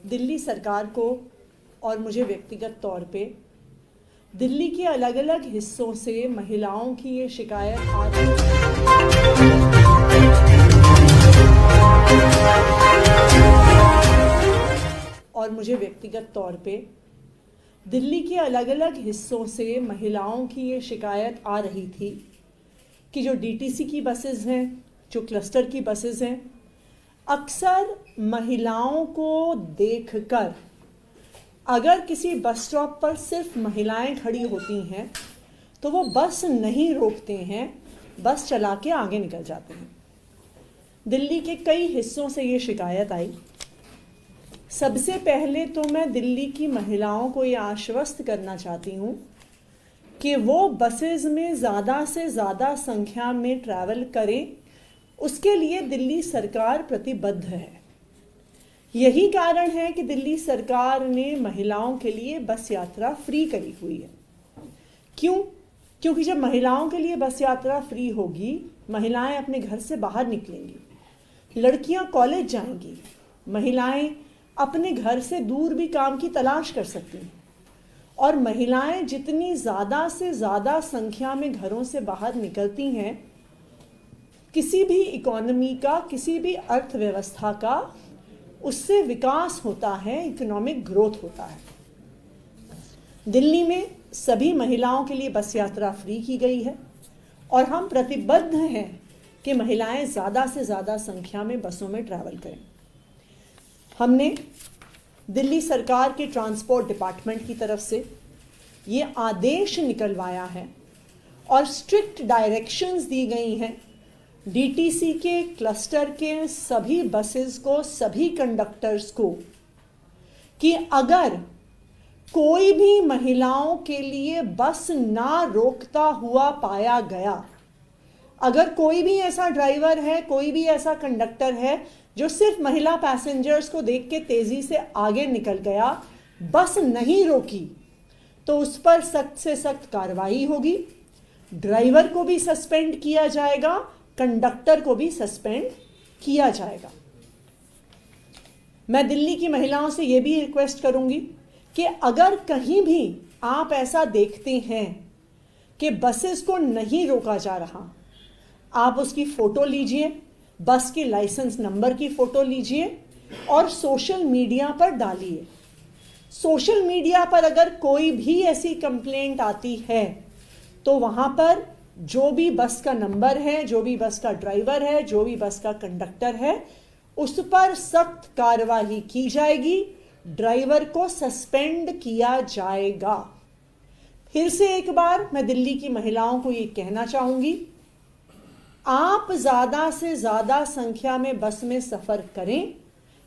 दिल्ली सरकार को और मुझे व्यक्तिगत तौर पे दिल्ली के अलग अलग हिस्सों से महिलाओं की ये शिकायत आ रही और मुझे व्यक्तिगत तौर पे दिल्ली के अलग अलग हिस्सों से महिलाओं की ये शिकायत आ रही थी कि जो डीटीसी की बसेस हैं, जो क्लस्टर की बसेस हैं, अक्सर महिलाओं को देखकर अगर किसी बस स्टॉप पर सिर्फ महिलाएं खड़ी होती हैं तो वो बस नहीं रोकते हैं, बस चला के आगे निकल जाते हैं। दिल्ली के कई हिस्सों से ये शिकायत आई। सबसे पहले तो मैं दिल्ली की महिलाओं को ये आश्वस्त करना चाहती हूँ कि वो बसेस में ज़्यादा से ज़्यादा संख्या में ट्रैवल करें, उसके लिए दिल्ली सरकार प्रतिबद्ध है। यही कारण है कि दिल्ली सरकार ने महिलाओं के लिए बस यात्रा फ्री करी हुई है। क्यों? क्योंकि जब महिलाओं के लिए बस यात्रा फ्री होगी, महिलाएं अपने घर से बाहर निकलेंगी, लड़कियां कॉलेज जाएंगी, महिलाएं अपने घर से दूर भी काम की तलाश कर सकती हैं। और महिलाएं जितनी ज़्यादा से ज़्यादा संख्या में घरों से बाहर निकलती हैं, किसी भी इकोनॉमी का, किसी भी अर्थव्यवस्था का उससे विकास होता है, इकोनॉमिक ग्रोथ होता है। दिल्ली में सभी महिलाओं के लिए बस यात्रा फ्री की गई है और हम प्रतिबद्ध हैं कि महिलाएं ज़्यादा से ज़्यादा संख्या में बसों में ट्रैवल करें। हमने दिल्ली सरकार के ट्रांसपोर्ट डिपार्टमेंट की तरफ से ये आदेश निकलवाया है और स्ट्रिक्ट डायरेक्शंस दी गई हैं डीटीसी के क्लस्टर के सभी बसेस को, सभी कंडक्टर्स को, कि अगर कोई भी महिलाओं के लिए बस ना रोकता हुआ पाया गया, अगर कोई भी ऐसा ड्राइवर है, कोई भी ऐसा कंडक्टर है जो सिर्फ महिला पैसेंजर्स को देख के तेजी से आगे निकल गया, बस नहीं रोकी, तो उस पर सख्त से सख्त कार्रवाई होगी। ड्राइवर को भी सस्पेंड किया जाएगा, कंडक्टर को भी सस्पेंड किया जाएगा। मैं दिल्ली की महिलाओं से यह भी रिक्वेस्ट करूंगी कि अगर कहीं भी आप ऐसा देखते हैं कि बसेस को नहीं रोका जा रहा, आप उसकी फोटो लीजिए, बस के लाइसेंस नंबर की फोटो लीजिए और सोशल मीडिया पर डालिए। सोशल मीडिया पर अगर कोई भी ऐसी कंप्लेंट आती है तो वहां पर जो भी बस का नंबर है, जो भी बस का ड्राइवर है, जो भी बस का कंडक्टर है, उस पर सख्त कार्रवाई की जाएगी, ड्राइवर को सस्पेंड किया जाएगा। फिर से एक बार मैं दिल्ली की महिलाओं को ये कहना चाहूंगी, आप ज़्यादा से ज़्यादा संख्या में बस में सफ़र करें,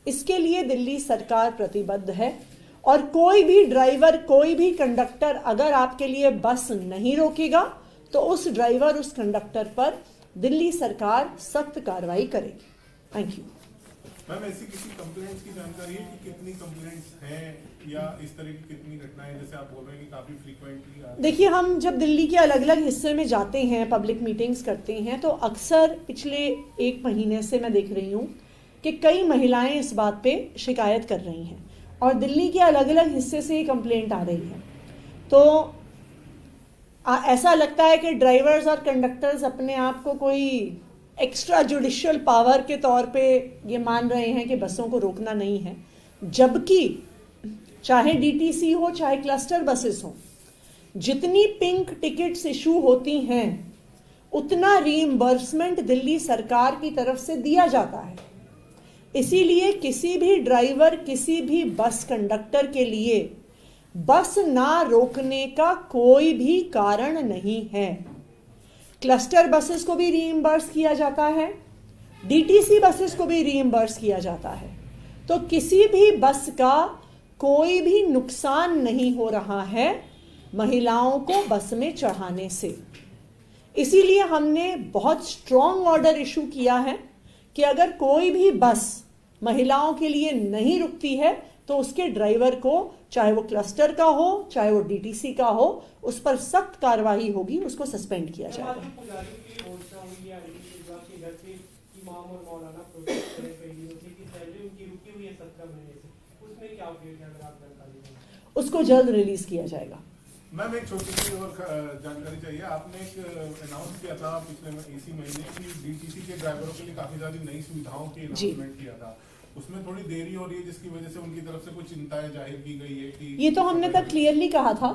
इसके लिए दिल्ली सरकार प्रतिबद्ध है। और कोई भी ड्राइवर, कोई भी कंडक्टर अगर आपके लिए बस नहीं रोकेगा तो उस ड्राइवर, उस कंडक्टर पर दिल्ली सरकार सख्त कार्रवाई करेगी। Thank you. मैम, ऐसी किसी कंप्लेंट्स की जानकारी है कि कितनी कंप्लेंट्स हैं या इस तरह की कितनी घटनाएं, जैसे आप बोल रहे हैं कि काफ़ी फ्रीक्वेंटली? देखिए, हम जब दिल्ली के अलग अलग हिस्से में जाते हैं, पब्लिक मीटिंग्स करते हैं, तो अक्सर पिछले 1 महीने से मैं देख रही हूँ कि कई महिलाएं इस बात पे शिकायत कर रही हैं और दिल्ली के अलग अलग हिस्से से ये कंप्लेंट आ रही है। तो ऐसा लगता है कि ड्राइवर्स और कंडक्टर्स अपने आप को कोई एक्स्ट्रा जुडिशियल पावर के तौर पे ये मान रहे हैं कि बसों को रोकना नहीं है, जबकि चाहे डीटीसी हो, चाहे क्लस्टर बसेस हो, जितनी पिंक टिकट्स इशू होती हैं उतना रीइंबर्समेंट दिल्ली सरकार की तरफ से दिया जाता है। इसीलिए किसी भी ड्राइवर, किसी भी बस कंडक्टर के लिए बस ना रोकने का कोई भी कारण नहीं है। क्लस्टर बसेस को भी रीइंबर्स किया जाता है, डीटीसी बसेस को भी रीइंबर्स किया जाता है, तो किसी भी बस का कोई भी नुकसान नहीं हो रहा है महिलाओं को बस में चढ़ाने से। इसीलिए हमने बहुत स्ट्रॉन्ग ऑर्डर इशू किया है कि अगर कोई भी बस महिलाओं के लिए नहीं रुकती है तो उसके ड्राइवर को, चाहे वो क्लस्टर का हो, चाहे वो डीटीसी का हो, उस पर सख्त कार्रवाई होगी, उसको सस्पेंड किया जाएगा। उसमें क्या अपडेट है, अगर आप जानकारी दें? उसको जल्द रिलीज किया जाएगा। मैम एक छोटी सी और जानकारी चाहिए। आपने एक अनाउंस किया था पिछले इसी महीने की डीटीसी के ड्राइवरों के लिए काफी सारी नई सुविधाओं की अनाउंसमेंट किया था, उसमें थोड़ी देरी हो रही है जिसकी वजह से उनकी तरफ से कुछ चिंताएं जाहिर की गई है कि ये तो हमने तब क्लियरली कहा था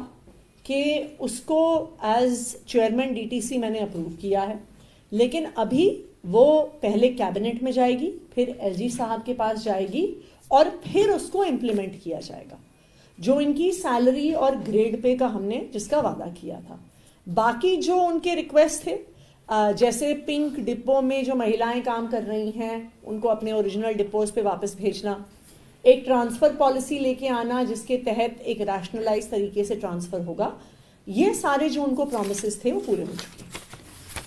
कि उसको एज चेयरमैन डीटीसी मैंने अप्रूव किया है, लेकिन अभी वो पहले कैबिनेट में जाएगी, फिर एलजी साहब के पास जाएगी और फिर उसको इम्प्लीमेंट किया जाएगा, जो इनकी सैलरी और ग्रेड पे का हमने जिसका वादा किया था। बाकी जो उनके रिक्वेस्ट थे, जैसे पिंक डिपो में जो महिलाएं काम कर रही हैं उनको अपने ओरिजिनल डिपोज पे वापस भेजना, एक ट्रांसफ़र पॉलिसी लेके आना जिसके तहत एक रैशनलाइज तरीके से ट्रांसफ़र होगा, ये सारे जो उनको प्रॉमिसेस थे वो पूरे हो चुके हैं।